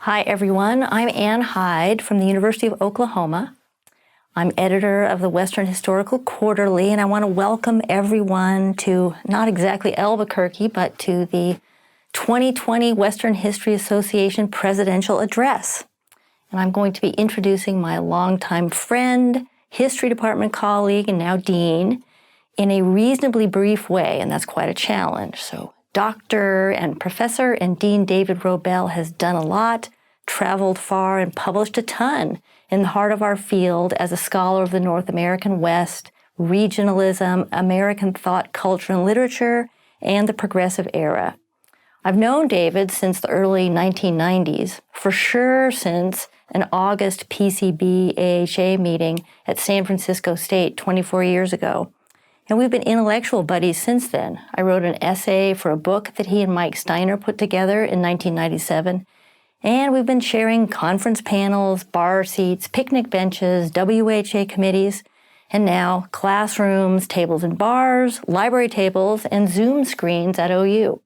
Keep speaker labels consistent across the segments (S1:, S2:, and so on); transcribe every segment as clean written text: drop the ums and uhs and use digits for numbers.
S1: Hi, everyone. I'm Ann Hyde from the University of Oklahoma. I'm editor of the Western Historical Quarterly, and I want to welcome everyone to not exactly Albuquerque, but to the 2020 Western History Association Presidential Address. And I'm going to be introducing my longtime friend, history department colleague, and now dean, in a reasonably brief way, and that's quite a challenge. So Dr. and Professor and Dean David Wrobel has done a lot, traveled far, and published a ton in the heart of our field as a scholar of the North American West, regionalism, American thought, culture, and literature, and the progressive era. I've known David since the early 1990s, for sure since an August PCB AHA meeting at San Francisco State 24 years ago. And we've been intellectual buddies since then. I wrote an essay for a book that he and Mike Steiner put together in 1997. And we've been sharing conference panels, bar seats, picnic benches, WHA committees, and now classrooms, tables and bars, library tables, and Zoom screens at OU.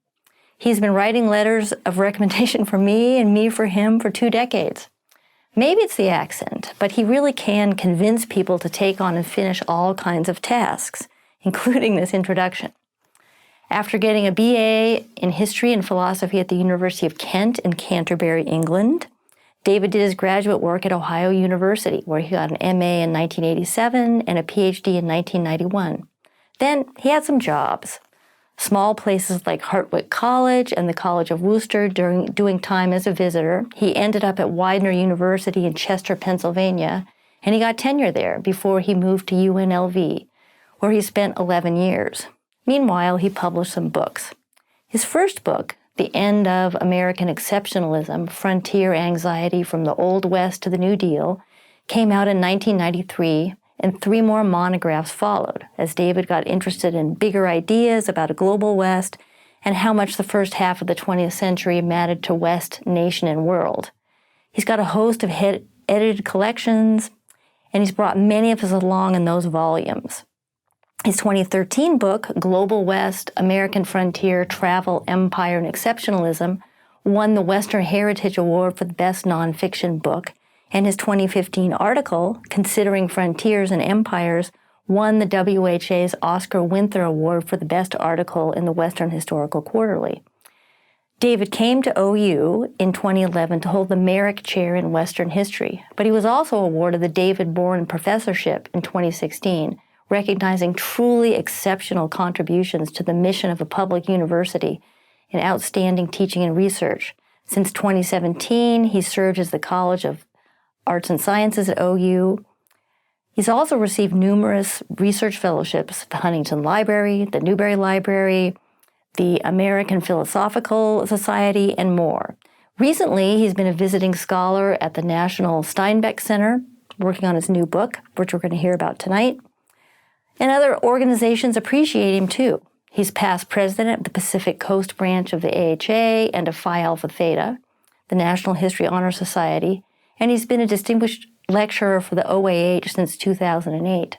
S1: He's been writing letters of recommendation for me and me for him for 2 decades. Maybe it's the accent, but he really can convince people to take on and finish all kinds of tasks, including this introduction. After getting a BA in history and philosophy at the University of Kent in Canterbury, England, David did his graduate work at Ohio University, where he got an MA in 1987 and a PhD in 1991. Then he had some jobs. Small places like Hartwick College and the College of Worcester doing time as a visitor. He ended up at Widener University in Chester, Pennsylvania, and he got tenure there before he moved to UNLV, where he spent 11 years. Meanwhile, he published some books. His first book, The End of American Exceptionalism, Frontier Anxiety from the Old West to the New Deal, came out in 1993, and 3 more monographs followed, as David got interested in bigger ideas about a global West and how much the first half of the 20th century mattered to West, nation, and world. He's got a host of edited collections, and he's brought many of us along in those volumes. His 2013 book, Global West, American Frontier, Travel, Empire, and Exceptionalism, won the Western Heritage Award for the Best Nonfiction Book, and his 2015 article, Considering Frontiers and Empires, won the WHA's Oscar Winther Award for the Best Article in the Western Historical Quarterly. David came to OU in 2011 to hold the Merrick Chair in Western History, but he was also awarded the David Boren Professorship in 2016, recognizing truly exceptional contributions to the mission of a public university in outstanding teaching and research. Since 2017, he served as the College of Arts and Sciences at OU. He's also received numerous research fellowships at the Huntington Library, the Newberry Library, the American Philosophical Society, and more. Recently, he's been a visiting scholar at the National Steinbeck Center, working on his new book, which we're going to hear about tonight. And other organizations appreciate him too. He's past president of the Pacific Coast branch of the AHA and of Phi Alpha Theta, the National History Honor Society, and he's been a distinguished lecturer for the OAH since 2008.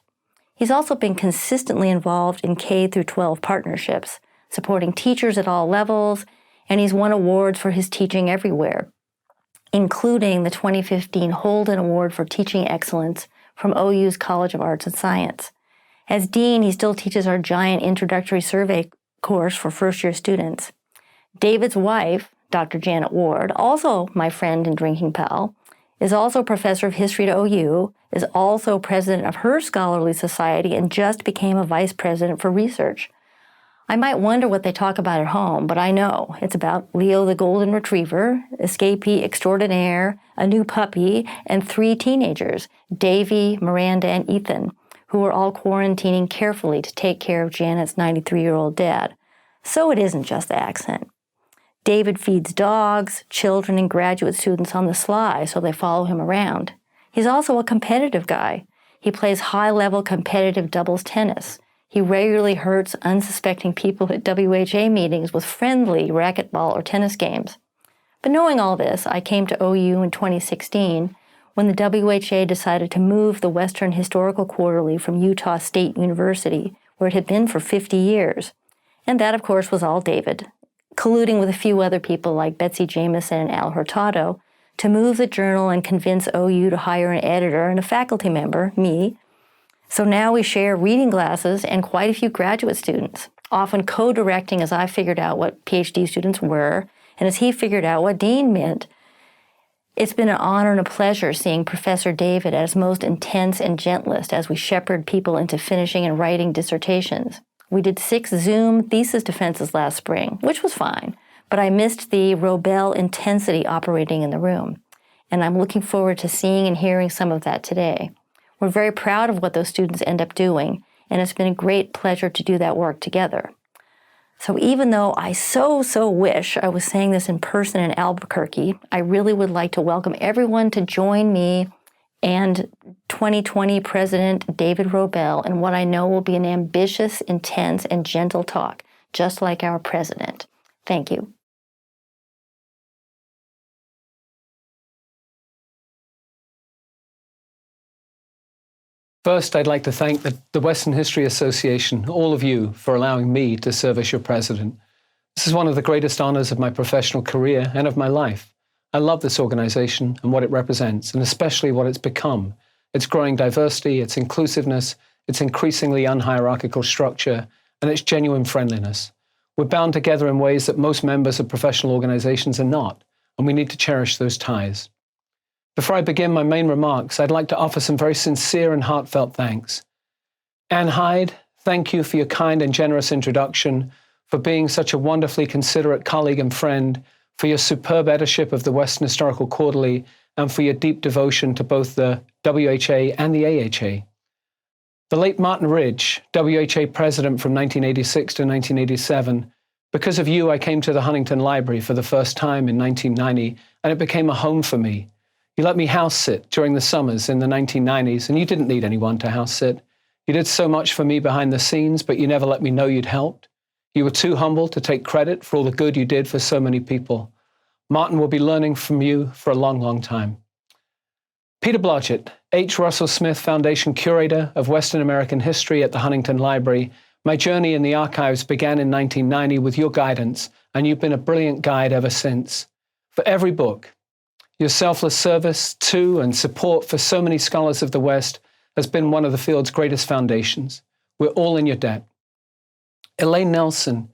S1: He's also been consistently involved in K-12 partnerships, supporting teachers at all levels, and he's won awards for his teaching everywhere, including the 2015 Holden Award for Teaching Excellence from OU's College of Arts and Science. As dean, he still teaches our giant introductory survey course for first-year students. David's wife, Dr. Janet Ward, also my friend and drinking pal, is also professor of history at OU, is also president of her scholarly society, and just became a vice president for research. I might wonder what they talk about at home, but I know it's about Leo the Golden Retriever, escapee extraordinaire, a new puppy, and 3 teenagers, Davy, Miranda, and Ethan, who are all quarantining carefully to take care of Janet's 93-year-old dad. So it isn't just the accent. David feeds dogs, children, and graduate students on the sly, so they follow him around. He's also a competitive guy. He plays high-level competitive doubles tennis. He regularly hurts unsuspecting people at WHA meetings with friendly racquetball or tennis games. But knowing all this, I came to OU in 2016 when the WHA decided to move the Western Historical Quarterly from Utah State University, where it had been for 50 years. And that, of course, was all David, colluding with a few other people like Betsy Jamison and Al Hurtado to move the journal and convince OU to hire an editor and a faculty member, me. So now we share reading glasses and quite a few graduate students, often co-directing as I figured out what PhD students were and as he figured out what dean meant. It's been an honor and a pleasure seeing Professor David at his most intense and gentlest as we shepherd people into finishing and writing dissertations. We did 6 Zoom thesis defenses last spring, which was fine, but I missed the Wrobel intensity operating in the room, and I'm looking forward to seeing and hearing some of that today. We're very proud of what those students end up doing, and it's been a great pleasure to do that work together. So even though I so wish I was saying this in person in Albuquerque, I really would like to welcome everyone to join me and 2020 President David Wrobel in what I know will be an ambitious, intense, and gentle talk, just like our president. Thank you.
S2: First, I'd like to thank the Western History Association, all of you, for allowing me to serve as your president. This is one of the greatest honors of my professional career and of my life. I love this organization and what it represents, and especially what it's become. Its growing diversity, its inclusiveness, its increasingly unhierarchical structure, and its genuine friendliness. We're bound together in ways that most members of professional organizations are not, and we need to cherish those ties. Before I begin my main remarks, I'd like to offer some very sincere and heartfelt thanks. Anne Hyde, thank you for your kind and generous introduction, for being such a wonderfully considerate colleague and friend, for your superb editorship of the Western Historical Quarterly, and for your deep devotion to both the WHA and the AHA. The late Martin Ridge, WHA president from 1986 to 1987, because of you, I came to the Huntington Library for the first time in 1990, and it became a home for me. You let me house sit during the summers in the 1990s, and you didn't need anyone to house sit. You did so much for me behind the scenes, but you never let me know you'd helped. You were too humble to take credit for all the good you did for so many people. Martin will be learning from you for a long, long time. Peter Blodgett, H. Russell Smith Foundation Curator of Western American History at the Huntington Library. My journey in the archives began in 1990 with your guidance, and you've been a brilliant guide ever since. For every book, your selfless service to and support for so many scholars of the West has been one of the field's greatest foundations. We're all in your debt. Elaine Nelson,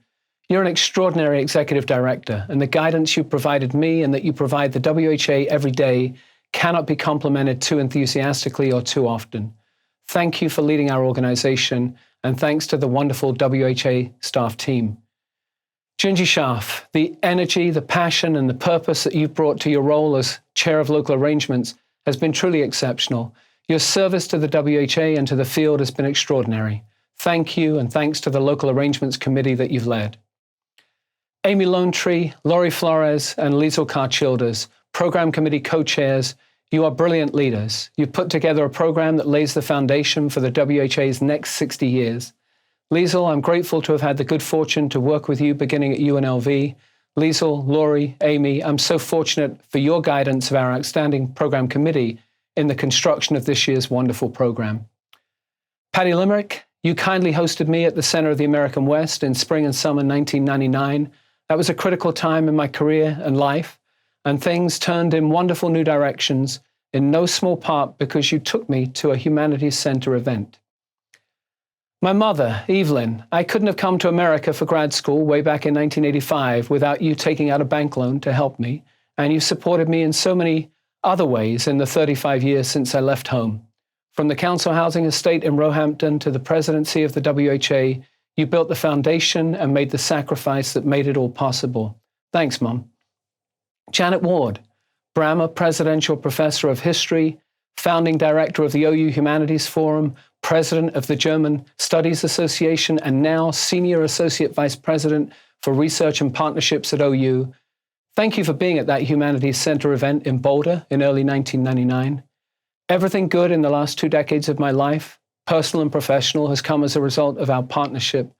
S2: you're an extraordinary executive director, and the guidance you provided me and that you provide the WHA every day cannot be complimented too enthusiastically or too often. Thank you for leading our organization, and thanks to the wonderful WHA staff team. Junji Schaaf, the energy, the passion, and the purpose that you've brought to your role as chair of local arrangements has been truly exceptional. Your service to the WHA and to the field has been extraordinary. Thank you, and thanks to the local arrangements committee that you've led. Amy Lone Tree, Laurie Flores, and Liesl Carr-Childers, program committee co-chairs, you are brilliant leaders. You've put together a program that lays the foundation for the WHA's next 60 years. Liesl, I'm grateful to have had the good fortune to work with you beginning at UNLV. Liesl, Laurie, Amy, I'm so fortunate for your guidance of our outstanding program committee in the construction of this year's wonderful program. Patty Limerick, you kindly hosted me at the Center of the American West in spring and summer 1999. That was a critical time in my career and life, and things turned in wonderful new directions, in no small part because you took me to a Humanities Center event. My mother, Evelyn, I couldn't have come to America for grad school way back in 1985 without you taking out a bank loan to help me, and you supported me in so many other ways in the 35 years since I left home. From the council housing estate in Roehampton to the presidency of the WHA, you built the foundation and made the sacrifice that made it all possible. Thanks, Mom. Janet Ward, Brammer Presidential Professor of History, founding director of the OU Humanities Forum, president of the German Studies Association, and now senior associate vice president for research and partnerships at OU. Thank you for being at that Humanities Center event in Boulder in early 1999. Everything good in the last 2 decades of my life, personal and professional, has come as a result of our partnership.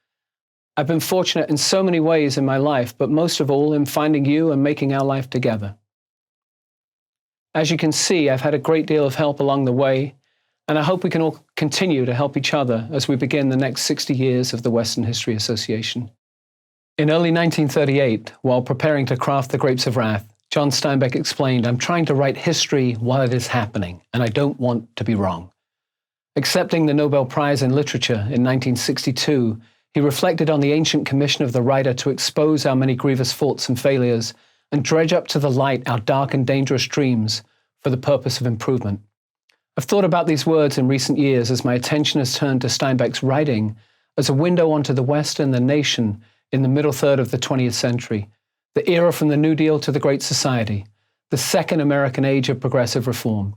S2: I've been fortunate in so many ways in my life, but most of all in finding you and making our life together. As you can see, I've had a great deal of help along the way, and I hope we can all continue to help each other as we begin the next 60 years of the Western History Association. In early 1938, while preparing to craft The Grapes of Wrath, John Steinbeck explained, "I'm trying to write history while it is happening, and I don't want to be wrong." Accepting the Nobel Prize in Literature in 1962, he reflected on the ancient commission of the writer to expose our many grievous faults and failures and dredge up to the light our dark and dangerous dreams for the purpose of improvement. I've thought about these words in recent years as my attention has turned to Steinbeck's writing as a window onto the West and the nation in the middle third of the 20th century, the era from the New Deal to the Great Society, the second American age of progressive reform.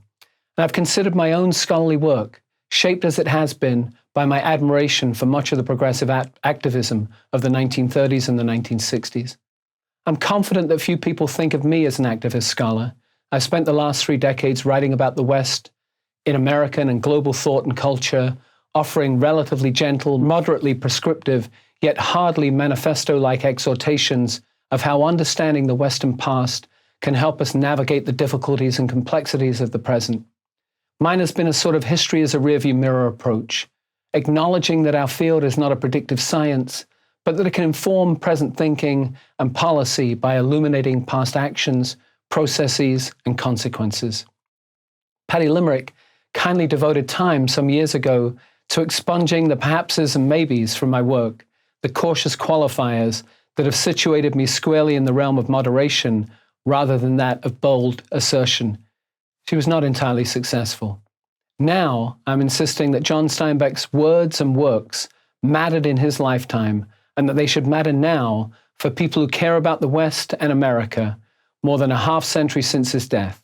S2: And I've considered my own scholarly work, shaped as it has been by my admiration for much of the progressive activism of the 1930s and the 1960s. I'm confident that few people think of me as an activist scholar. I've spent the last 3 decades writing about the West in American and global thought and culture, offering relatively gentle, moderately prescriptive, yet hardly manifesto-like exhortations of how understanding the Western past can help us navigate the difficulties and complexities of the present. Mine has been a sort of history as a rearview mirror approach, acknowledging that our field is not a predictive science, but that it can inform present thinking and policy by illuminating past actions, processes, and consequences. Paddy Limerick kindly devoted time some years ago to expunging the perhapses and maybes from my work, the cautious qualifiers that have situated me squarely in the realm of moderation rather than that of bold assertion. She was not entirely successful. Now, I'm insisting that John Steinbeck's words and works mattered in his lifetime and that they should matter now for people who care about the West and America more than a half-century since his death.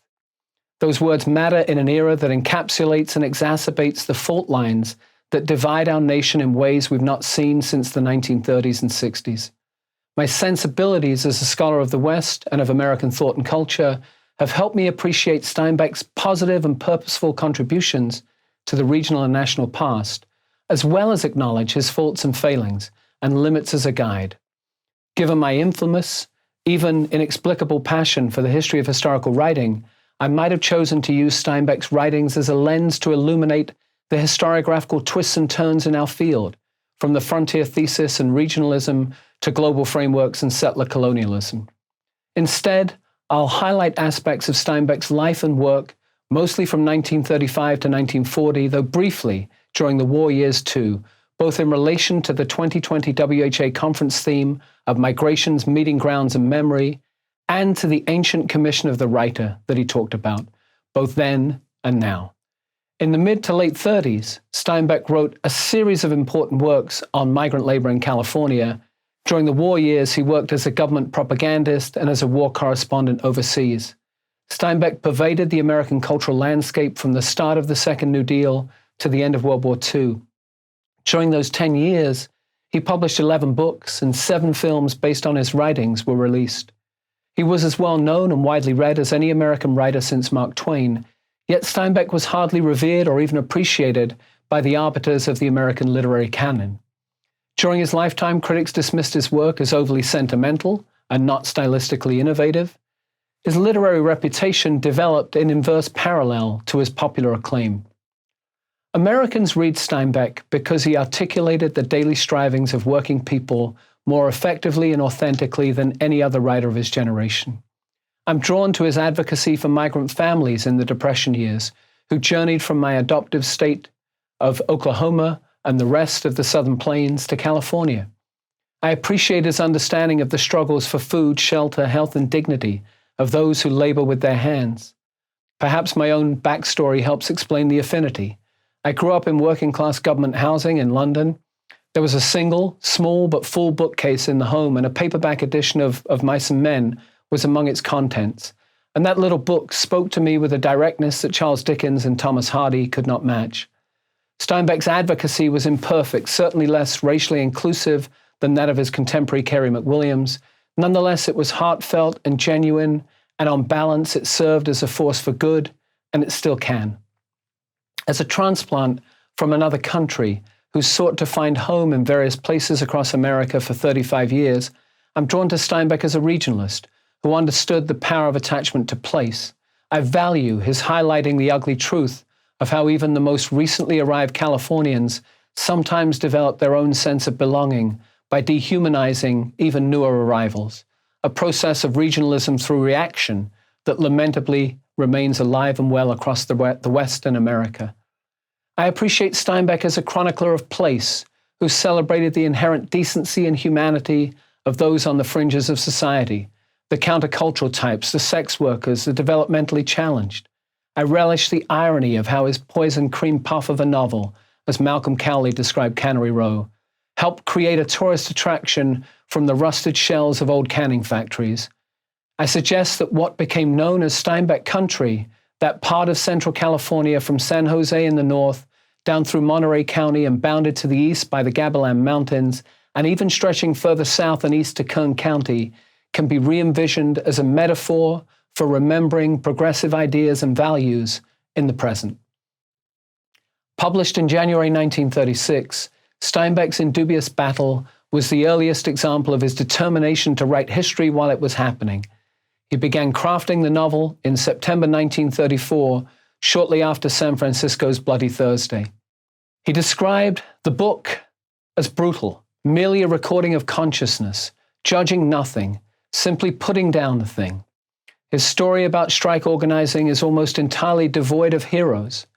S2: Those words matter in an era that encapsulates and exacerbates the fault lines that divide our nation in ways we've not seen since the 1930s and 60s. My sensibilities as a scholar of the West and of American thought and culture have helped me appreciate Steinbeck's positive and purposeful contributions to the regional and national past, as well as acknowledge his faults and failings and limits as a guide. Given my infamous, even inexplicable passion for the history of historical writing, I might have chosen to use Steinbeck's writings as a lens to illuminate the historiographical twists and turns in our field, from the frontier thesis and regionalism to global frameworks and settler colonialism. Instead, I'll highlight aspects of Steinbeck's life and work, mostly from 1935 to 1940, though briefly during the war years too, both in relation to the 2020 WHA conference theme of migrations, meeting grounds, and memory, and to the ancient commission of the writer that he talked about, both then and now. In the mid to late 30s, Steinbeck wrote a series of important works on migrant labor in California. During the war years, he worked as a government propagandist and as a war correspondent overseas. Steinbeck pervaded the American cultural landscape from the start of the Second New Deal to the end of World War II. During those 10 years, he published 11 books and 7 films based on his writings were released. He was as well known and widely read as any American writer since Mark Twain, yet Steinbeck was hardly revered or even appreciated by the arbiters of the American literary canon. During his lifetime, critics dismissed his work as overly sentimental and not stylistically innovative. His literary reputation developed in inverse parallel to his popular acclaim. Americans read Steinbeck because he articulated the daily strivings of working people more effectively and authentically than any other writer of his generation. I'm drawn to his advocacy for migrant families in the Depression years, who journeyed from my adoptive state of Oklahoma and the rest of the Southern Plains to California. I appreciate his understanding of the struggles for food, shelter, health, and dignity of those who labor with their hands. Perhaps my own backstory helps explain the affinity. I grew up in working-class government housing in London. There was a single, small but full bookcase in the home, and a paperback edition of Mice and Men was among its contents. And that little book spoke to me with a directness that Charles Dickens and Thomas Hardy could not match. Steinbeck's advocacy was imperfect, certainly less racially inclusive than that of his contemporary Carey McWilliams. Nonetheless, it was heartfelt and genuine, and on balance, it served as a force for good, and it still can. As a transplant from another country who sought to find home in various places across America for 35 years, I'm drawn to Steinbeck as a regionalist who understood the power of attachment to place. I value his highlighting the ugly truth of how even the most recently arrived Californians sometimes develop their own sense of belonging by dehumanizing even newer arrivals, a process of regionalism through reaction that lamentably remains alive and well across the West and America. I appreciate Steinbeck as a chronicler of place, who celebrated the inherent decency and humanity of those on the fringes of society, the countercultural types, the sex workers, the developmentally challenged. I relish the irony of how his poison cream puff of a novel, as Malcolm Cowley described Cannery Row, helped create a tourist attraction from the rusted shells of old canning factories. I suggest that what became known as Steinbeck Country, that part of Central California from San Jose in the north, down through Monterey County and bounded to the east by the Gabilan Mountains, and even stretching further south and east to Kern County, can be re-envisioned as a metaphor for remembering progressive ideas and values in the present. Published in January 1936, Steinbeck's Dubious Battle was the earliest example of his determination to write history while it was happening. He began crafting the novel in September 1934, shortly after San Francisco's Bloody Thursday. He described the book as brutal, merely a recording of consciousness, judging nothing, simply putting down the thing. His story about strike organizing is almost entirely devoid of heroes.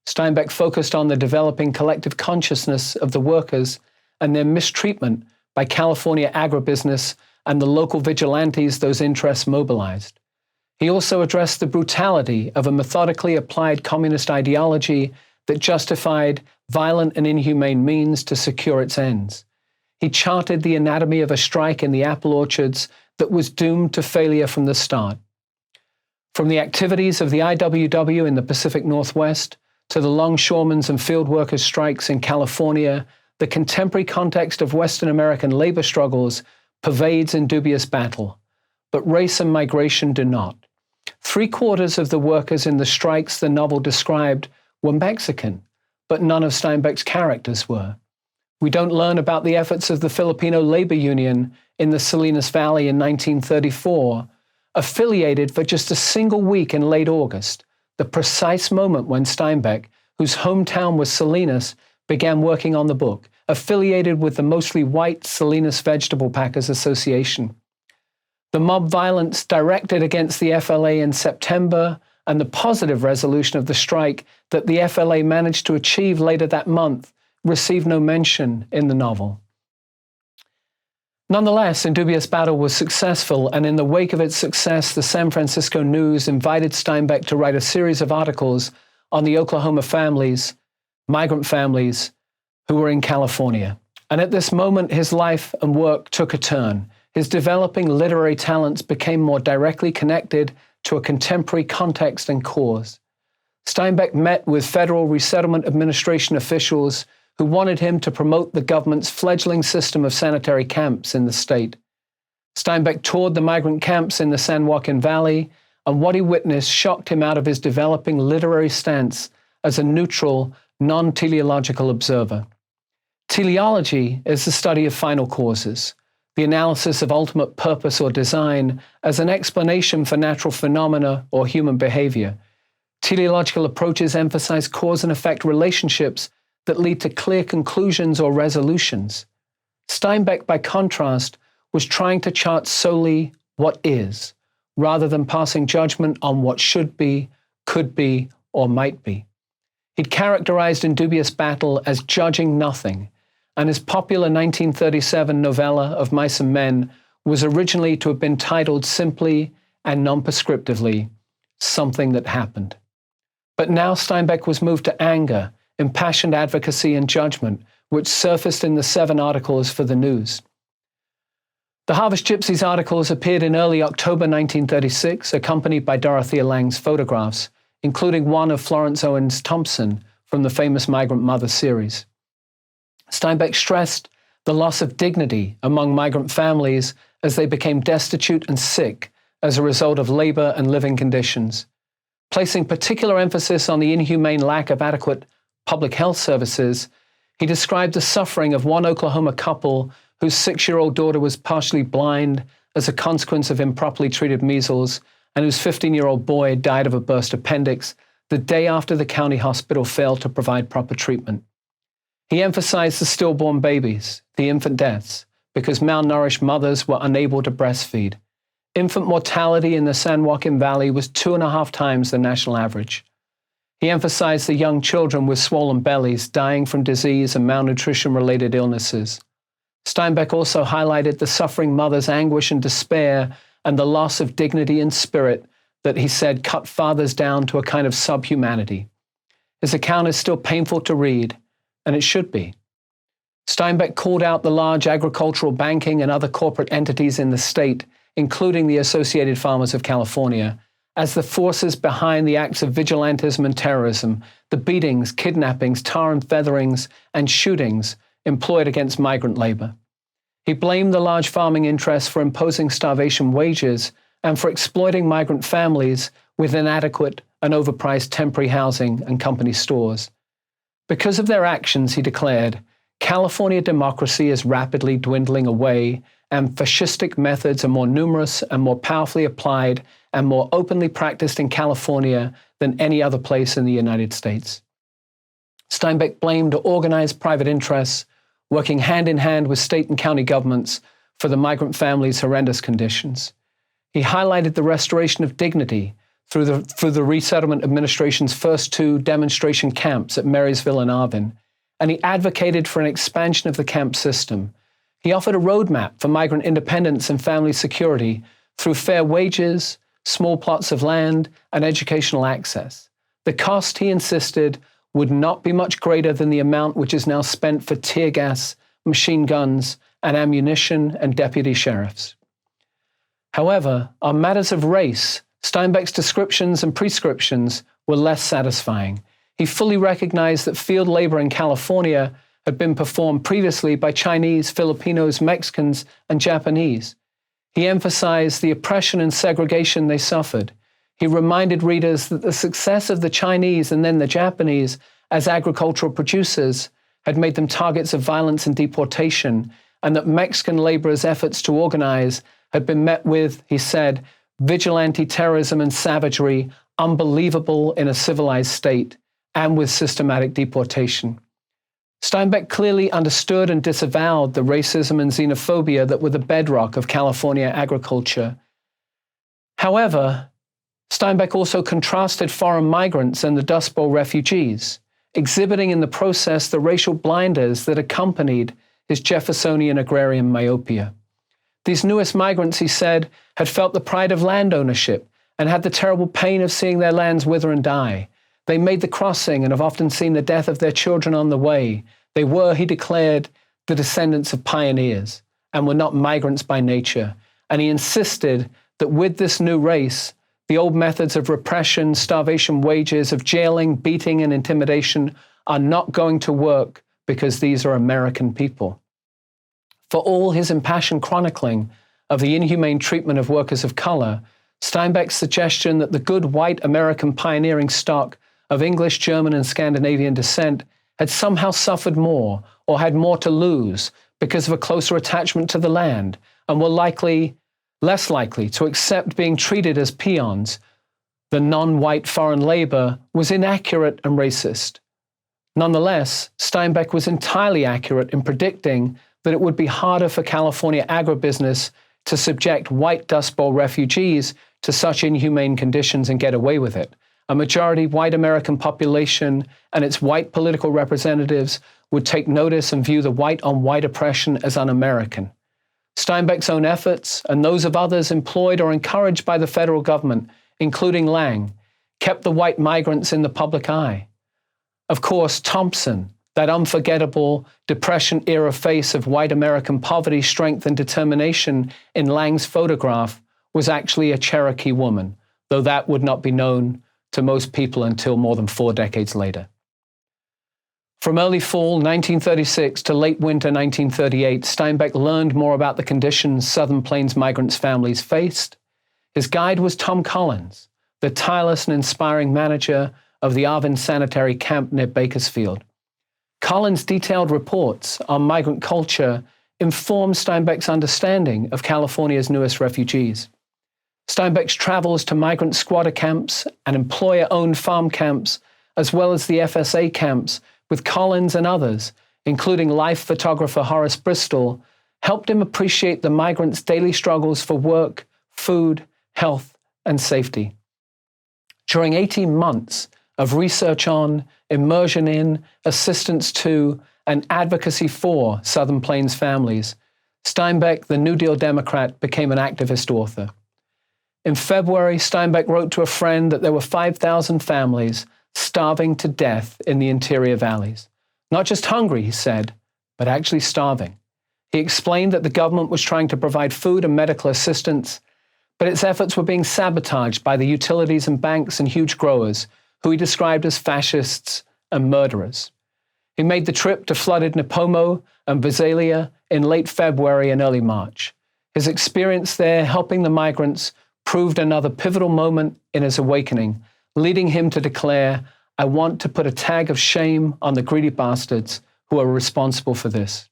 S2: Steinbeck focused on the developing collective consciousness of the workers and their mistreatment by California agribusiness and the local vigilantes those interests mobilized. He also addressed the brutality of a methodically applied communist ideology that justified violent and inhumane means to secure its ends. He charted the anatomy of a strike in the apple orchards that was doomed to failure from the start. From the activities of the IWW in the Pacific Northwest to the longshoremen's and field workers' strikes in California, the contemporary context of Western American labor struggles pervades Dubious Battle, but race and migration do not. 3/4 of the workers in the strikes the novel described were Mexican, but none of Steinbeck's characters were. We don't learn about the efforts of the Filipino Labor Union in the Salinas Valley in 1934, affiliated for just a single week in late August, the precise moment when Steinbeck, whose hometown was Salinas, began working on the book, affiliated with the mostly white Salinas Vegetable Packers Association. The mob violence directed against the FLA in September and the positive resolution of the strike that the FLA managed to achieve later that month received no mention in the novel. Nonetheless, Dubious Battle was successful, and in the wake of its success, the San Francisco News invited Steinbeck to write a series of articles on the Oklahoma families, migrant families, who were in California. And at this moment, his life and work took a turn. His developing literary talents became more directly connected to a contemporary context and cause. Steinbeck met with Federal Resettlement Administration officials who wanted him to promote the government's fledgling system of sanitary camps in the state. Steinbeck toured the migrant camps in the San Joaquin Valley, and what he witnessed shocked him out of his developing literary stance as a neutral, non-teleological observer. Teleology is the study of final causes, the analysis of ultimate purpose or design as an explanation for natural phenomena or human behavior. Teleological approaches emphasize cause and effect relationships that lead to clear conclusions or resolutions. Steinbeck, by contrast, was trying to chart solely what is, rather than passing judgment on what should be, could be, or might be. He'd characterized Dubious Battle as judging nothing, and his popular 1937 novella of Mice and Men was originally to have been titled simply and non-prescriptively, Something That Happened. But now Steinbeck was moved to anger, impassioned advocacy, and judgment, which surfaced in the 7 articles for the News. The Harvest Gypsies articles appeared in early October 1936, accompanied by Dorothea Lange's photographs, including one of Florence Owens Thompson from the famous Migrant Mother series. Steinbeck stressed the loss of dignity among migrant families as they became destitute and sick as a result of labor and living conditions. Placing particular emphasis on the inhumane lack of adequate public health services, he described the suffering of one Oklahoma couple whose 6-year-old daughter was partially blind as a consequence of improperly treated measles, and whose 15-year-old boy died of a burst appendix the day after the county hospital failed to provide proper treatment. He emphasized the stillborn babies, the infant deaths, because malnourished mothers were unable to breastfeed. Infant mortality in the San Joaquin Valley was 2.5 times the national average. He emphasized the young children with swollen bellies dying from disease and malnutrition-related illnesses. Steinbeck also highlighted the suffering mother's anguish and despair and the loss of dignity and spirit that he said cut fathers down to a kind of subhumanity. His account is still painful to read, and it should be. Steinbeck called out the large agricultural banking and other corporate entities in the state, including the Associated Farmers of California, as the forces behind the acts of vigilantism and terrorism, the beatings, kidnappings, tar and featherings, and shootings employed against migrant labor. He blamed the large farming interests for imposing starvation wages and for exploiting migrant families with inadequate and overpriced temporary housing and company stores. Because of their actions, he declared, California democracy is rapidly dwindling away, and fascistic methods are more numerous and more powerfully applied and more openly practiced in California than any other place in the United States. Steinbeck blamed organized private interests working hand in hand with state and county governments for the migrant families' horrendous conditions. He highlighted the restoration of dignity through the Resettlement Administration's first 2 demonstration camps at Marysville and Arvin, and he advocated for an expansion of the camp system. He offered a roadmap for migrant independence and family security through fair wages, small plots of land, and educational access. The cost, he insisted, would not be much greater than the amount which is now spent for tear gas, machine guns, and ammunition and deputy sheriffs. However, on matters of race, Steinbeck's descriptions and prescriptions were less satisfying. He fully recognized that field labor in California had been performed previously by Chinese, Filipinos, Mexicans, and Japanese. He emphasized the oppression and segregation they suffered. He reminded readers that the success of the Chinese and then the Japanese as agricultural producers had made them targets of violence and deportation, and that Mexican laborers' efforts to organize had been met with, he said, vigilante terrorism and savagery unbelievable in a civilized state, and with systematic deportation. Steinbeck clearly understood and disavowed the racism and xenophobia that were the bedrock of California agriculture. However, Steinbeck also contrasted foreign migrants and the Dust Bowl refugees, exhibiting in the process the racial blinders that accompanied his Jeffersonian agrarian myopia. These newest migrants, he said, had felt the pride of land ownership and had the terrible pain of seeing their lands wither and die. They made the crossing and have often seen the death of their children on the way. They were, he declared, the descendants of pioneers and were not migrants by nature. And he insisted that with this new race, the old methods of repression, starvation wages, of jailing, beating, and intimidation are not going to work because these are American people. For all his impassioned chronicling of the inhumane treatment of workers of color, Steinbeck's suggestion that the good white American pioneering stock of English, German, and Scandinavian descent had somehow suffered more or had more to lose because of a closer attachment to the land and were less likely to accept being treated as peons than non-white foreign labor was inaccurate and racist. Nonetheless, Steinbeck was entirely accurate in predicting that it would be harder for California agribusiness to subject white Dust Bowl refugees to such inhumane conditions and get away with it. A majority white American population and its white political representatives would take notice and view the white-on-white oppression as un-American. Steinbeck's own efforts and those of others employed or encouraged by the federal government, including Lang, kept the white migrants in the public eye. Of course, Thompson, that unforgettable Depression-era face of white American poverty, strength, and determination in Lang's photograph, was actually a Cherokee woman, though that would not be known to most people until more than 4 decades later. From early fall 1936 to late winter 1938, Steinbeck learned more about the conditions Southern Plains migrants' families faced. His guide was Tom Collins, the tireless and inspiring manager of the Arvin Sanitary Camp near Bakersfield. Collins' detailed reports on migrant culture informed Steinbeck's understanding of California's newest refugees. Steinbeck's travels to migrant squatter camps and employer-owned farm camps, as well as the FSA camps, with Collins and others, including life photographer Horace Bristol, helped him appreciate the migrants' daily struggles for work, food, health, and safety. During 18 months of research on, immersion in, assistance to, and advocacy for Southern Plains families, Steinbeck, the New Deal Democrat, became an activist author. In February, Steinbeck wrote to a friend that there were 5,000 families starving to death in the interior valleys. Not just hungry, he said, but actually starving. He explained that the government was trying to provide food and medical assistance, but its efforts were being sabotaged by the utilities and banks and huge growers, who he described as fascists and murderers. He made the trip to flooded Nipomo and Visalia in late February and early March. His experience there helping the migrants proved another pivotal moment in his awakening, leading him to declare, "I want to put a tag of shame on the greedy bastards who are responsible for this."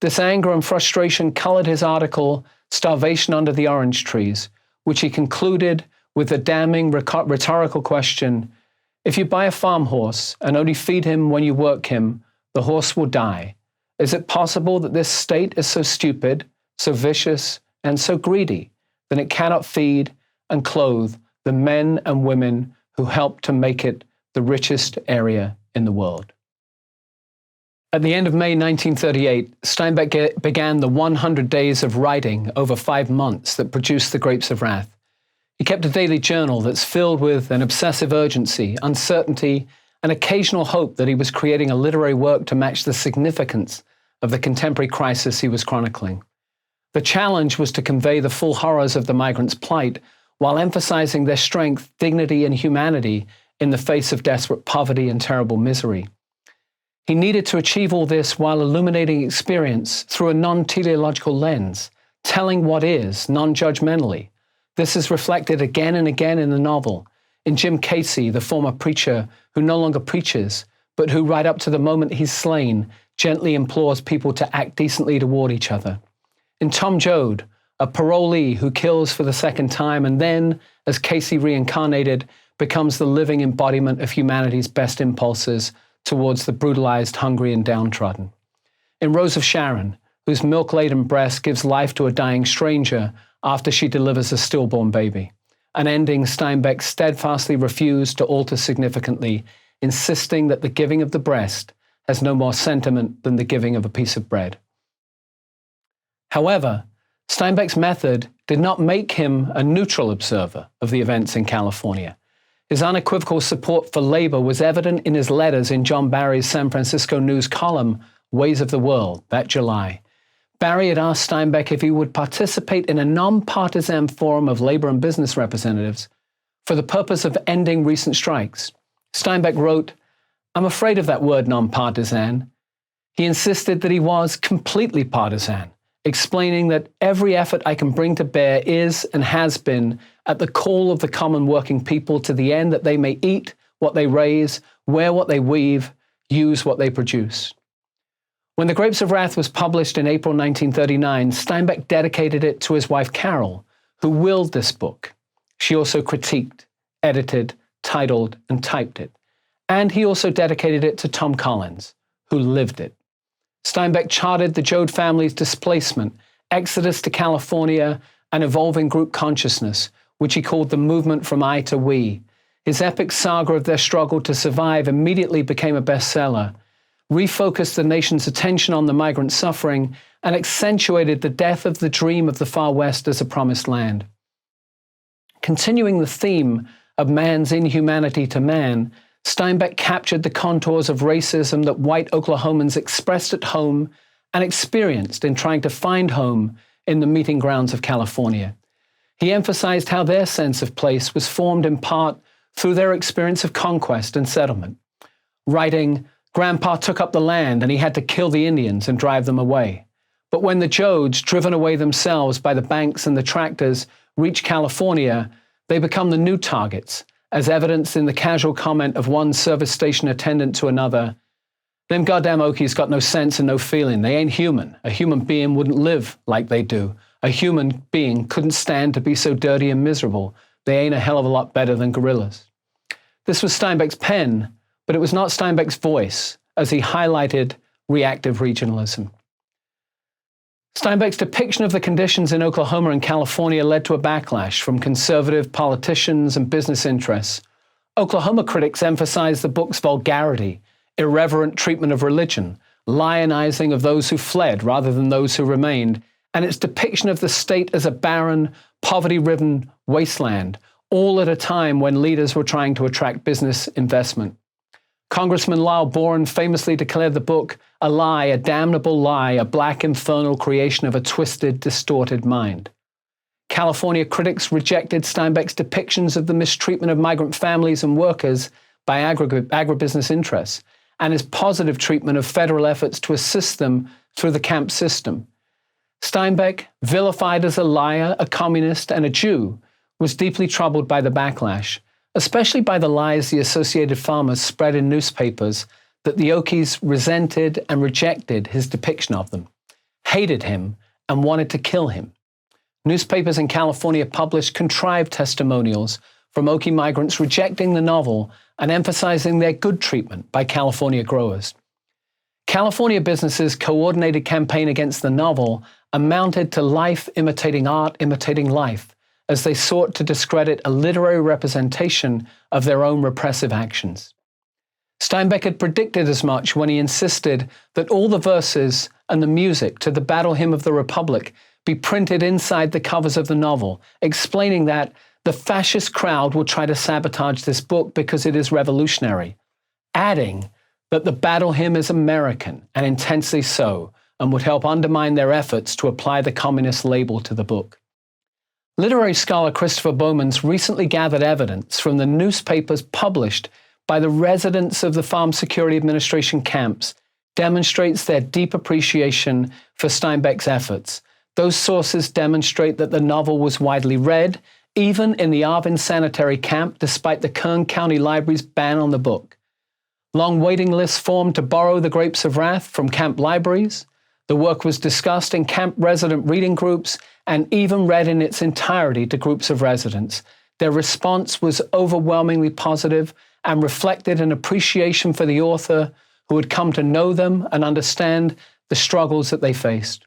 S2: This anger and frustration colored his article, Starvation Under the Orange Trees, which he concluded with the damning rhetorical question, "If you buy a farm horse and only feed him when you work him, the horse will die. Is it possible that this state is so stupid, so vicious, and so greedy that it cannot feed and clothe the men and women who help to make it the richest area in the world?" At the end of May 1938, Steinbeck began the 100 days of writing over 5 months that produced The Grapes of Wrath. He kept a daily journal that's filled with an obsessive urgency, uncertainty, and occasional hope that he was creating a literary work to match the significance of the contemporary crisis he was chronicling. The challenge was to convey the full horrors of the migrants' plight while emphasizing their strength, dignity, and humanity in the face of desperate poverty and terrible misery. He needed to achieve all this while illuminating experience through a non-teleological lens, telling what is, non-judgmentally. This is reflected again and again in the novel, in Jim Casey, the former preacher who no longer preaches, but who right up to the moment he's slain, gently implores people to act decently toward each other. In Tom Joad, a parolee who kills for the second time and then, as Casey reincarnated, becomes the living embodiment of humanity's best impulses towards the brutalized, hungry, and downtrodden. In Rose of Sharon, whose milk-laden breast gives life to a dying stranger after she delivers a stillborn baby, an ending Steinbeck steadfastly refused to alter significantly, insisting that the giving of the breast has no more sentiment than the giving of a piece of bread. However, Steinbeck's method did not make him a neutral observer of the events in California. His unequivocal support for labor was evident in his letters in John Barry's San Francisco News column, Ways of the World, that July. Barry had asked Steinbeck if he would participate in a non-partisan forum of labor and business representatives for the purpose of ending recent strikes. Steinbeck wrote, "I'm afraid of that word non-partisan." He insisted that he was completely partisan, explaining that every effort I can bring to bear is and has been at the call of the common working people to the end that they may eat what they raise, wear what they weave, use what they produce. When The Grapes of Wrath was published in April 1939, Steinbeck dedicated it to his wife Carol, who willed this book. She also critiqued, edited, titled, and typed it. And he also dedicated it to Tom Collins, who lived it. Steinbeck charted the Joad family's displacement, exodus to California, and evolving group consciousness, which he called the movement from I to we. His epic saga of their struggle to survive immediately became a bestseller, refocused the nation's attention on the migrant suffering, and accentuated the death of the dream of the Far West as a promised land. Continuing the theme of man's inhumanity to man, Steinbeck captured the contours of racism that white Oklahomans expressed at home and experienced in trying to find home in the meeting grounds of California. He emphasized how their sense of place was formed in part through their experience of conquest and settlement. Writing, "Grandpa took up the land and he had to kill the Indians and drive them away. But when the Joads, driven away themselves by the banks and the tractors, reach California, they become the new targets, as evidenced in the casual comment of one service station attendant to another, 'Them goddamn Okies got no sense and no feeling. They ain't human. A human being wouldn't live like they do. A human being couldn't stand to be so dirty and miserable. They ain't a hell of a lot better than gorillas.'" This was Steinbeck's pen, but it was not Steinbeck's voice, as he highlighted reactive regionalism. Steinbeck's depiction of the conditions in Oklahoma and California led to a backlash from conservative politicians and business interests. Oklahoma critics emphasized the book's vulgarity, irreverent treatment of religion, lionizing of those who fled rather than those who remained, and its depiction of the state as a barren, poverty-ridden wasteland, all at a time when leaders were trying to attract business investment. Congressman Boren famously declared the book a lie, a damnable lie, a black infernal creation of a twisted, distorted mind. California critics rejected Steinbeck's depictions of the mistreatment of migrant families and workers by agribusiness interests, and his positive treatment of federal efforts to assist them through the camp system. Steinbeck, vilified as a liar, a communist, and a Jew, was deeply troubled by the backlash, especially by the lies the Associated Farmers spread in newspapers that the Okies resented and rejected his depiction of them, hated him, and wanted to kill him. Newspapers in California published contrived testimonials from Okie migrants rejecting the novel and emphasizing their good treatment by California growers. California businesses' coordinated campaign against the novel amounted to life imitating art imitating life, as they sought to discredit a literary representation of their own repressive actions. Steinbeck had predicted as much when he insisted that all the verses and the music to the Battle Hymn of the Republic be printed inside the covers of the novel, explaining that the fascist crowd will try to sabotage this book because it is revolutionary, adding that the Battle Hymn is American and intensely so, and would help undermine their efforts to apply the communist label to the book. Literary scholar Christopher Bowman's recently gathered evidence from the newspapers published by the residents of the Farm Security Administration camps demonstrates their deep appreciation for Steinbeck's efforts. Those sources demonstrate that the novel was widely read, even in the Arvin Sanitary Camp, despite the Kern County Library's ban on the book. Long waiting lists formed to borrow The Grapes of Wrath from camp libraries. The work was discussed in camp resident reading groups and even read in its entirety to groups of residents. Their response was overwhelmingly positive and reflected an appreciation for the author who had come to know them and understand the struggles that they faced.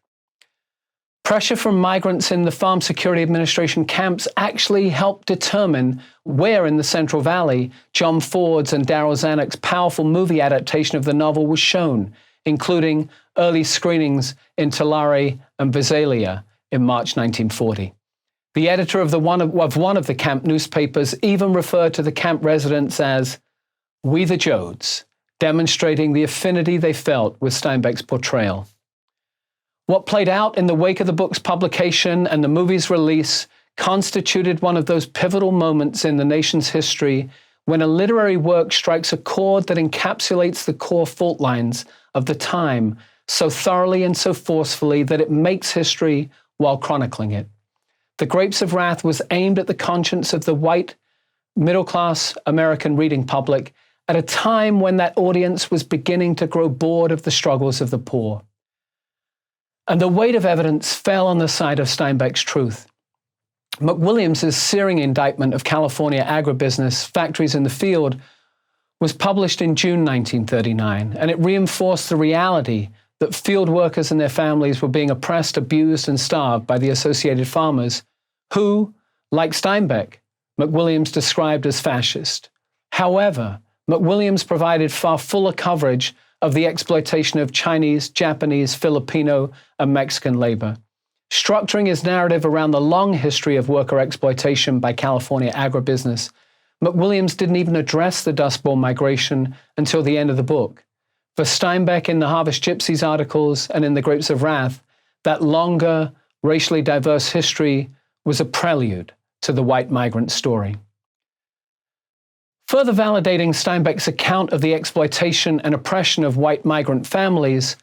S2: Pressure from migrants in the Farm Security Administration camps actually helped determine where in the Central Valley John Ford's and Darryl Zanuck's powerful movie adaptation of the novel was shown, including early screenings in Tulare and Visalia in March 1940. The editor of one of the camp newspapers even referred to the camp residents as "we the Jodes," demonstrating the affinity they felt with Steinbeck's portrayal. What played out in the wake of the book's publication and the movie's release constituted one of those pivotal moments in the nation's history when a literary work strikes a chord that encapsulates the core fault lines of the time so thoroughly and so forcefully that it makes history while chronicling it. The Grapes of Wrath was aimed at the conscience of the white, middle-class American reading public at a time when that audience was beginning to grow bored of the struggles of the poor. And the weight of evidence fell on the side of Steinbeck's truth. McWilliams's searing indictment of California agribusiness factories in the field was published in June 1939, and it reinforced the reality that field workers and their families were being oppressed, abused, and starved by the Associated Farmers, who, like Steinbeck, McWilliams described as fascist. However, McWilliams provided far fuller coverage of the exploitation of Chinese, Japanese, Filipino, and Mexican labor. Structuring his narrative around the long history of worker exploitation by California agribusiness, McWilliams didn't even address the Dust Bowl migration until the end of the book. For Steinbeck in the Harvest Gypsies articles and in The Grapes of Wrath, that longer, racially diverse history was a prelude to the white migrant story. Further validating Steinbeck's account of the exploitation and oppression of white migrant families,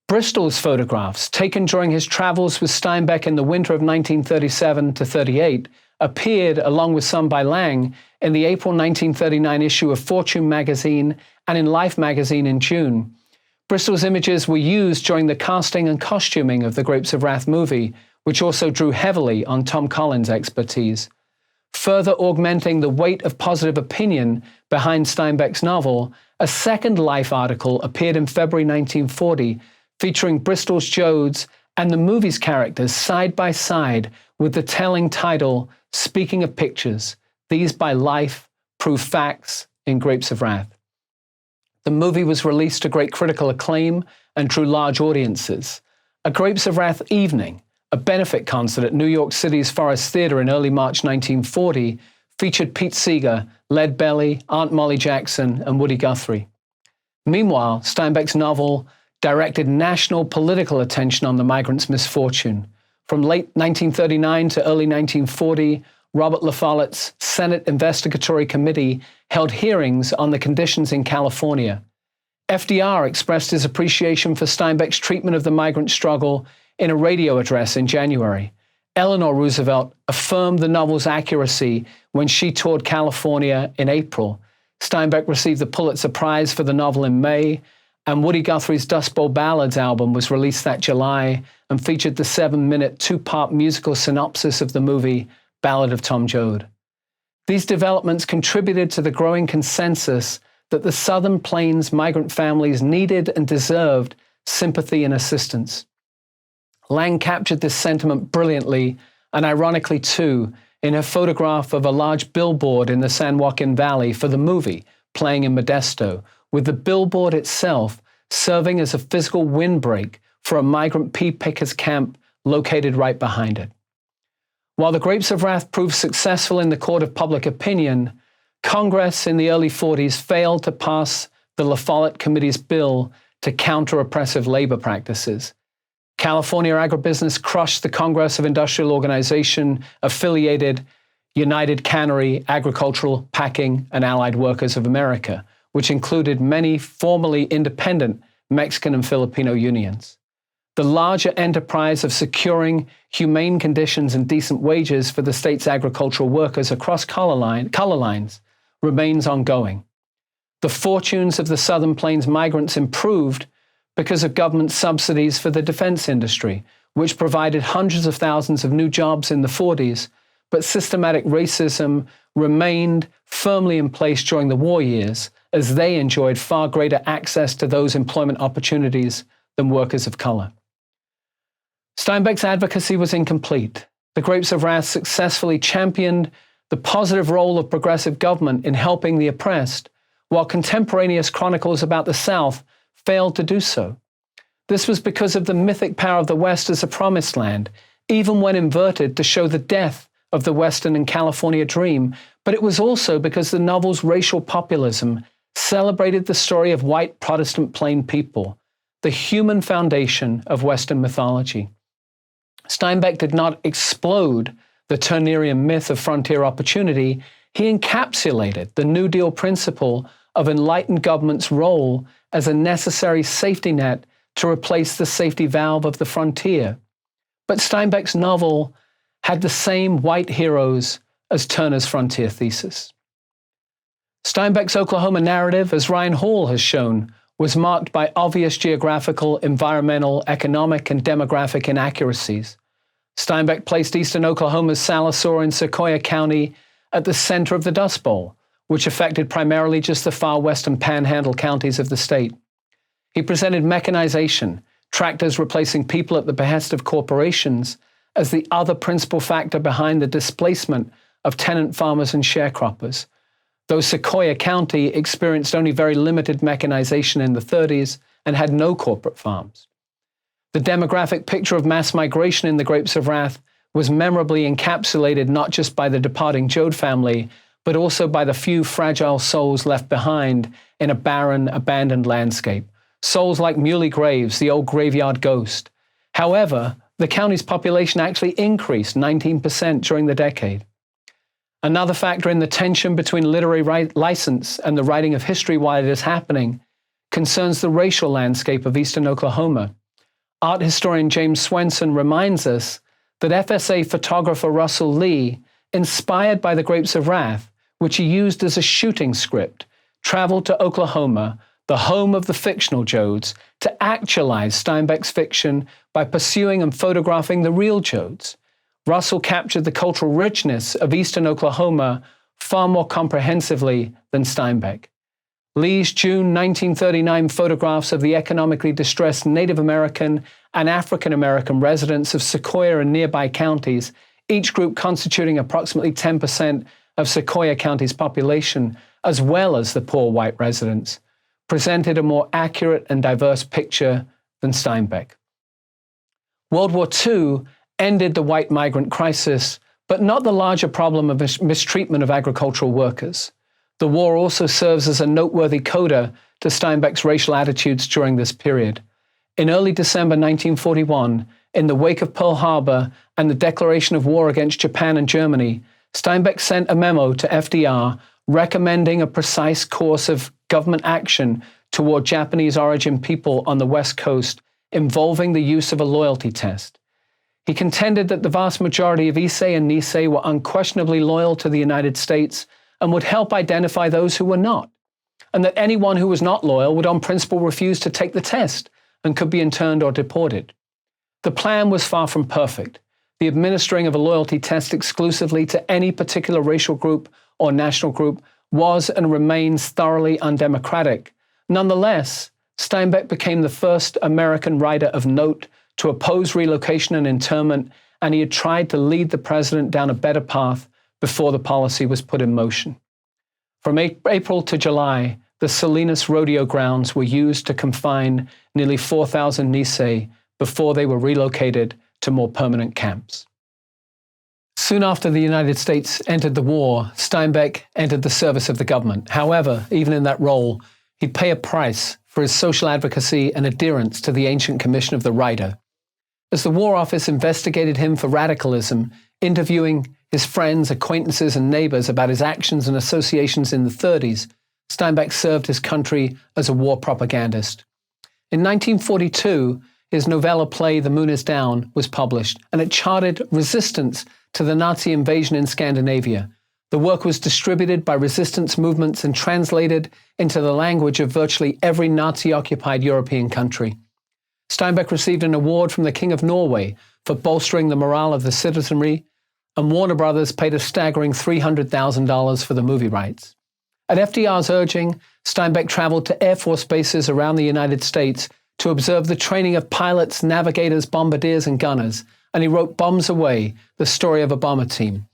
S2: Bristol's photographs, taken during his travels with Steinbeck in the winter of 1937 to 38, appeared, along with some by Lang, in the April 1939 issue of Fortune magazine and in Life magazine in June. Bristol's images were used during the casting and costuming of the Grapes of Wrath movie, which also drew heavily on Tom Collins' expertise. Further augmenting the weight of positive opinion behind Steinbeck's novel, a second Life article appeared in February 1940, featuring Bristol's Jodes and the movie's characters side by side with the telling title, Speaking of Pictures, These by Life Prove Facts in Grapes of Wrath. The movie was released to great critical acclaim and drew large audiences. A Grapes of Wrath evening, a benefit concert at New York City's Forest Theater in early March 1940, featured Pete Seeger, Lead Belly, Aunt Molly Jackson, and Woody Guthrie. Meanwhile, Steinbeck's novel directed national political attention on the migrants' misfortune. From late 1939 to early 1940, Robert La Follette's Senate Investigatory Committee held hearings on the conditions in California. FDR expressed his appreciation for Steinbeck's treatment of the migrant struggle in a radio address in January. Eleanor Roosevelt affirmed the novel's accuracy when she toured California in April. Steinbeck received the Pulitzer Prize for the novel in May, and Woody Guthrie's Dust Bowl Ballads album was released that July and featured the 7-minute, 2-part musical synopsis of the movie Ballad of Tom Joad. These developments contributed to the growing consensus that the Southern Plains migrant families needed and deserved sympathy and assistance. Lang captured this sentiment brilliantly, and ironically too, in her photograph of a large billboard in the San Joaquin Valley for the movie playing in Modesto, with the billboard itself serving as a physical windbreak for a migrant pea pickers camp located right behind it. While the Grapes of Wrath proved successful in the court of public opinion, Congress in the early 40s failed to pass the La Follette Committee's bill to counter oppressive labor practices. California agribusiness crushed the Congress of Industrial Organization affiliated United Cannery, Agricultural, Packing, and Allied Workers of America, which included many formerly independent Mexican and Filipino unions. The larger enterprise of securing humane conditions and decent wages for the state's agricultural workers across color lines remains ongoing. The fortunes of the Southern Plains migrants improved because of government subsidies for the defense industry, which provided hundreds of thousands of new jobs in the 40s, but systematic racism remained firmly in place during the war years, as they enjoyed far greater access to those employment opportunities than workers of color. Steinbeck's advocacy was incomplete. The Grapes of Wrath successfully championed the positive role of progressive government in helping the oppressed, while contemporaneous chronicles about the South failed to do so. This was because of the mythic power of the West as a promised land, even when inverted to show the death of the Western and California dream, but it was also because the novel's racial populism celebrated the story of white Protestant plain people, the human foundation of Western mythology. Steinbeck did not explode the Turnerian myth of frontier opportunity. He encapsulated the New Deal principle of enlightened government's role as a necessary safety net to replace the safety valve of the frontier. But Steinbeck's novel had the same white heroes as Turner's frontier thesis. Steinbeck's Oklahoma narrative, as Ryan Hall has shown, was marked by obvious geographical, environmental, economic, and demographic inaccuracies. Steinbeck placed eastern Oklahoma's Sallisaw and Sequoyah County at the center of the Dust Bowl, which affected primarily just the far western panhandle counties of the state. He presented mechanization, tractors replacing people at the behest of corporations, as the other principal factor behind the displacement of tenant farmers and sharecroppers. Though Sequoyah County experienced only very limited mechanization in the 30s and had no corporate farms. The demographic picture of mass migration in the Grapes of Wrath was memorably encapsulated not just by the departing Joad family, but also by the few fragile souls left behind in a barren, abandoned landscape. Souls like Muley Graves, the old graveyard ghost. However, the county's population actually increased 19% during the decade. Another factor in the tension between literary license and the writing of history while it is happening concerns the racial landscape of eastern Oklahoma. Art historian James Swenson reminds us that FSA photographer Russell Lee, inspired by the Grapes of Wrath, which he used as a shooting script, traveled to Oklahoma, the home of the fictional Joads, to actualize Steinbeck's fiction by pursuing and photographing the real Joads. Russell captured the cultural richness of eastern Oklahoma far more comprehensively than Steinbeck. Lee's June 1939 photographs of the economically distressed Native American and African American residents of Sequoia and nearby counties, each group constituting approximately 10% of Sequoia County's population, as well as the poor white residents, presented a more accurate and diverse picture than Steinbeck. World War II ended the white migrant crisis, but not the larger problem of mistreatment of agricultural workers. The war also serves as a noteworthy coda to Steinbeck's racial attitudes during this period. In early December 1941, in the wake of Pearl Harbor and the declaration of war against Japan and Germany, Steinbeck sent a memo to FDR recommending a precise course of government action toward Japanese origin people on the West Coast involving the use of a loyalty test. He contended that the vast majority of Issei and Nisei were unquestionably loyal to the United States and would help identify those who were not, and that anyone who was not loyal would on principle refuse to take the test and could be interned or deported. The plan was far from perfect. The administering of a loyalty test exclusively to any particular racial group or national group was and remains thoroughly undemocratic. Nonetheless, Steinbeck became the first American writer of note to oppose relocation and internment, and he had tried to lead the president down a better path before the policy was put in motion. From April to July, the Salinas rodeo grounds were used to confine nearly 4,000 Nisei before they were relocated to more permanent camps. Soon after the United States entered the war, Steinbeck entered the service of the government. However, even in that role, he'd pay a price for his social advocacy and adherence to the ancient commission of the writer. As the War Office investigated him for radicalism, interviewing his friends, acquaintances, and neighbors about his actions and associations in the 30s, Steinbeck served his country as a war propagandist. In 1942, his novella play The Moon is Down was published, and it charted resistance to the Nazi invasion in Scandinavia. The work was distributed by resistance movements and translated into the language of virtually every Nazi-occupied European country. Steinbeck received an award from the King of Norway for bolstering the morale of the citizenry, and Warner Brothers paid a staggering $300,000 for the movie rights. At FDR's urging, Steinbeck traveled to Air Force bases around the United States to observe the training of pilots, navigators, bombardiers, and gunners, and he wrote Bombs Away, the story of a bomber team.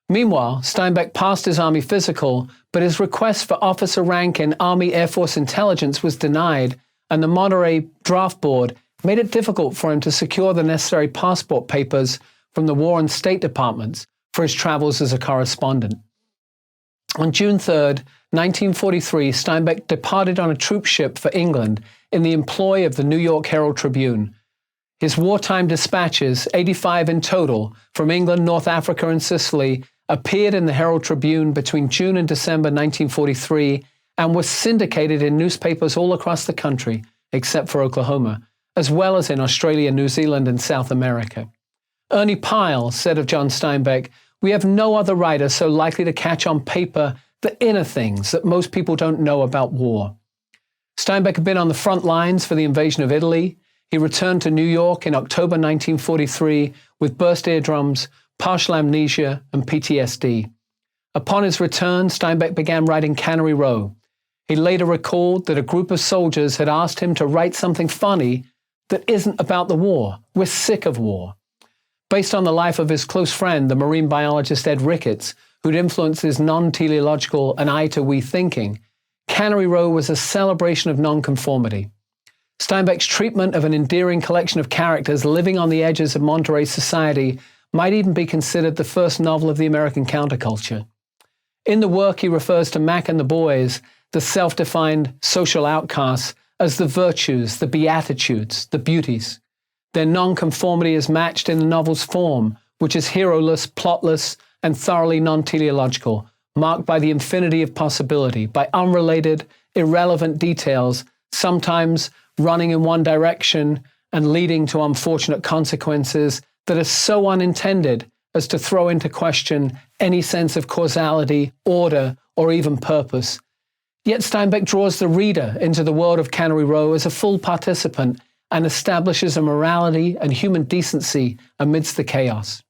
S2: Meanwhile, Steinbeck passed his Army physical, but his request for officer rank in Army Air Force intelligence was denied, and the Monterey Draft Board made it difficult for him to secure the necessary passport papers from the War and State Departments for his travels as a correspondent. On June 3, 1943, Steinbeck departed on a troop ship for England in the employ of the New York Herald Tribune. His wartime dispatches, 85 in total, from England, North Africa, and Sicily, appeared in the Herald Tribune between June and December 1943 and were syndicated in newspapers all across the country, except for Oklahoma, as well as in Australia, New Zealand, and South America. Ernie Pyle said of John Steinbeck, "We have no other writer so likely to catch on paper the inner things that most people don't know about war." Steinbeck had been on the front lines for the invasion of Italy. He returned to New York in October 1943 with burst eardrums, partial amnesia, and PTSD. Upon his return, Steinbeck began writing Cannery Row. He later recalled that a group of soldiers had asked him to write something funny that isn't about the war. We're sick of war. Based on the life of his close friend, the marine biologist Ed Ricketts, who'd influenced his non-teleological and I-to-we thinking, Cannery Row was a celebration of nonconformity. Steinbeck's treatment of an endearing collection of characters living on the edges of Monterey society might even be considered the first novel of the American counterculture. In the work, he refers to Mac and the boys, the self-defined social outcasts, as the virtues, the beatitudes, the beauties. Their nonconformity is matched in the novel's form, which is hero-less, plotless, and thoroughly non-teleological, marked by the infinity of possibility, by unrelated, irrelevant details, sometimes running in one direction and leading to unfortunate consequences that are so unintended as to throw into question any sense of causality, order, or even purpose. Yet Steinbeck draws the reader into the world of Cannery Row as a full participant and establishes a morality and human decency amidst the chaos.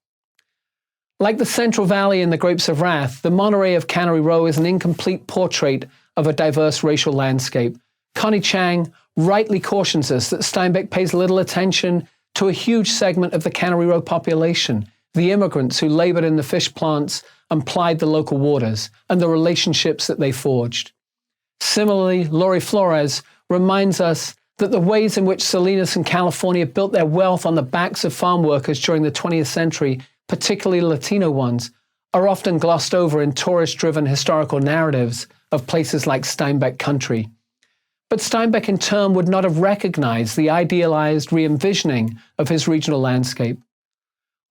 S2: Like the Central Valley in The Grapes of Wrath, the Monterey of Cannery Row is an incomplete portrait of a diverse racial landscape. Connie Chang rightly cautions us that Steinbeck pays little attention to a huge segment of the Cannery Row population, the immigrants who labored in the fish plants and plied the local waters, and the relationships that they forged. Similarly, Laurie Flores reminds us that the ways in which Salinas and California built their wealth on the backs of farm workers during the 20th century, particularly Latino ones, are often glossed over in tourist-driven historical narratives of places like Steinbeck country. But Steinbeck in turn would not have recognized the idealized re-envisioning of his regional landscape.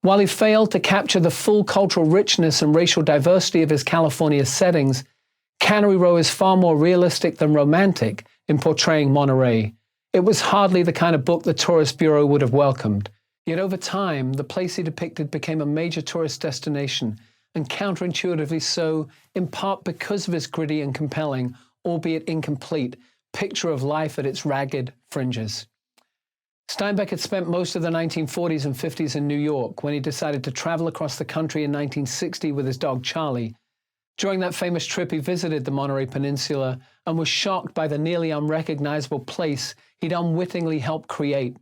S2: While he failed to capture the full cultural richness and racial diversity of his California settings, Cannery Row is far more realistic than romantic in portraying Monterey. It was hardly the kind of book the Tourist Bureau would have welcomed. Yet over time, the place he depicted became a major tourist destination, and counterintuitively so, in part because of his gritty and compelling, albeit incomplete, picture of life at its ragged fringes. Steinbeck had spent most of the 1940s and 50s in New York when he decided to travel across the country in 1960 with his dog Charlie. During that famous trip, he visited the Monterey Peninsula and was shocked by the nearly unrecognizable place he'd unwittingly helped create.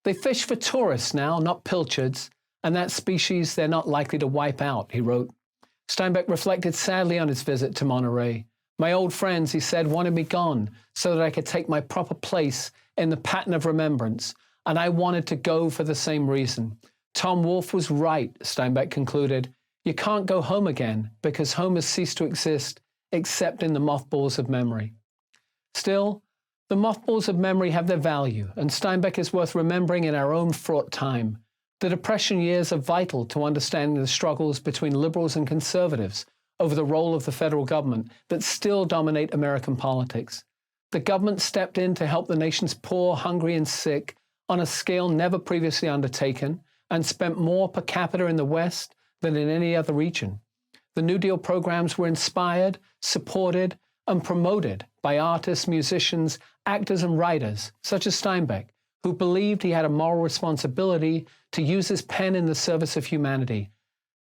S2: They fish for tourists now, not pilchards, and that species they're not likely to wipe out, he wrote. Steinbeck reflected sadly on his visit to Monterey. My old friends, he said, wanted me gone so that I could take my proper place in the pattern of remembrance, and I wanted to go for the same reason. Tom Wolfe was right, Steinbeck concluded. You can't go home again because home has ceased to exist except in the mothballs of memory. Still, the mothballs of memory have their value, and Steinbeck is worth remembering in our own fraught time. The Depression years are vital to understanding the struggles between liberals and conservatives over the role of the federal government that still dominate American politics. The government stepped in to help the nation's poor, hungry, and sick on a scale never previously undertaken, and spent more per capita in the West than in any other region. The New Deal programs were inspired, supported, and promoted by artists, musicians, actors, and writers, such as Steinbeck, who believed he had a moral responsibility to use his pen in the service of humanity.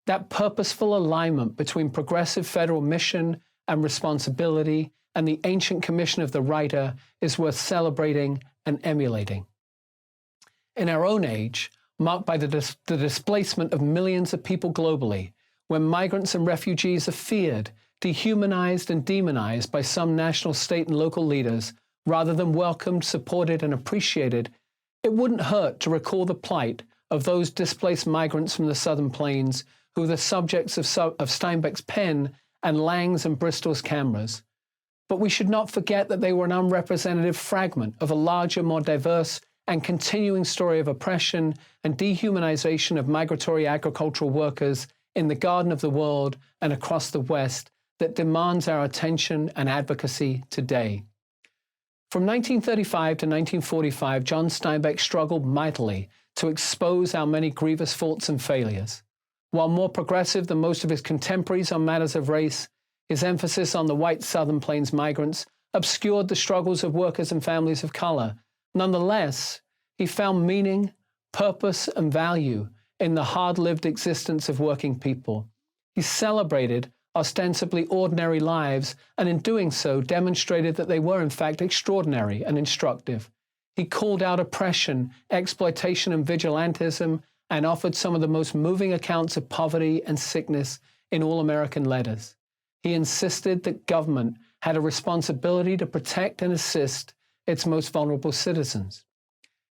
S2: That purposeful alignment between progressive federal mission and responsibility and the ancient commission of the writer is worth celebrating and emulating. In our own age, marked by the displacement of millions of people globally, when migrants and refugees are feared, dehumanized, and demonized by some national, state, and local leaders, rather than welcomed, supported, and appreciated, it wouldn't hurt to recall the plight of those displaced migrants from the southern plains who were the subjects of Steinbeck's pen and Lang's and Bristol's cameras. But we should not forget that they were an unrepresentative fragment of a larger, more diverse, and continuing story of oppression and dehumanization of migratory agricultural workers in the garden of the world and across the West that demands our attention and advocacy today. From 1935 to 1945, John Steinbeck struggled mightily to expose our many grievous faults and failures. While more progressive than most of his contemporaries on matters of race, his emphasis on the white Southern Plains migrants obscured the struggles of workers and families of color. Nonetheless, he found meaning, purpose, and value in the hard-lived existence of working people. He celebrated ostensibly ordinary lives, and in doing so demonstrated that they were in fact extraordinary and instructive. He called out oppression, exploitation, and vigilantism, and offered some of the most moving accounts of poverty and sickness in all American letters. He insisted that government had a responsibility to protect and assist its most vulnerable citizens.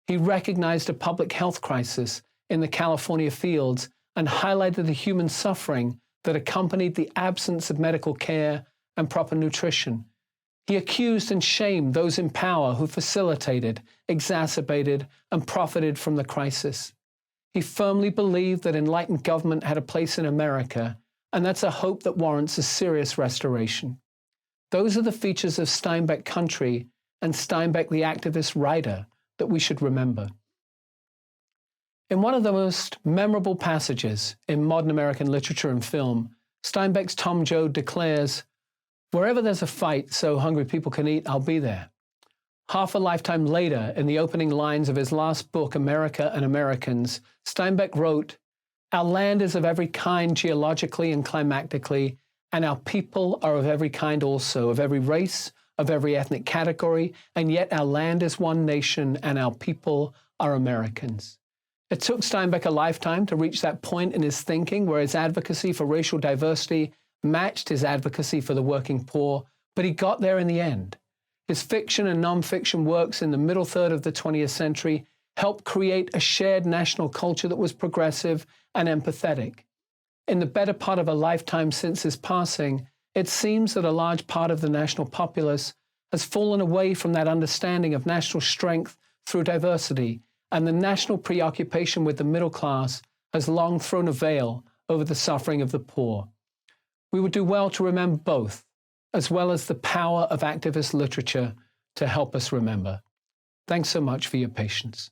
S2: He recognized a public health crisis in the California fields and highlighted the human suffering that accompanied the absence of medical care and proper nutrition. He accused and shamed those in power who facilitated, exacerbated, and profited from the crisis. He firmly believed that enlightened government had a place in America, and that's a hope that warrants a serious restoration. Those are the features of Steinbeck country and Steinbeck the activist writer that we should remember. In one of the most memorable passages in modern American literature and film, Steinbeck's Tom Joad declares, "Wherever there's a fight so hungry people can eat, I'll be there." Half a lifetime later, in the opening lines of his last book, America and Americans, Steinbeck wrote, "Our land is of every kind geologically and climatically, And our people are of every kind also, of every race, of every ethnic category, and yet our land is one nation and our people are Americans. It took Steinbeck a lifetime to reach that point in his thinking where his advocacy for racial diversity matched his advocacy for the working poor, but he got there in the end. His fiction and nonfiction works in the middle third of the 20th century helped create a shared national culture that was progressive and empathetic. In the better part of a lifetime since his passing, it seems that a large part of the national populace has fallen away from that understanding of national strength through diversity, and the national preoccupation with the middle class has long thrown a veil over the suffering of the poor. We would do well to remember both, as well as the power of activist literature to help us remember. Thanks so much for your patience.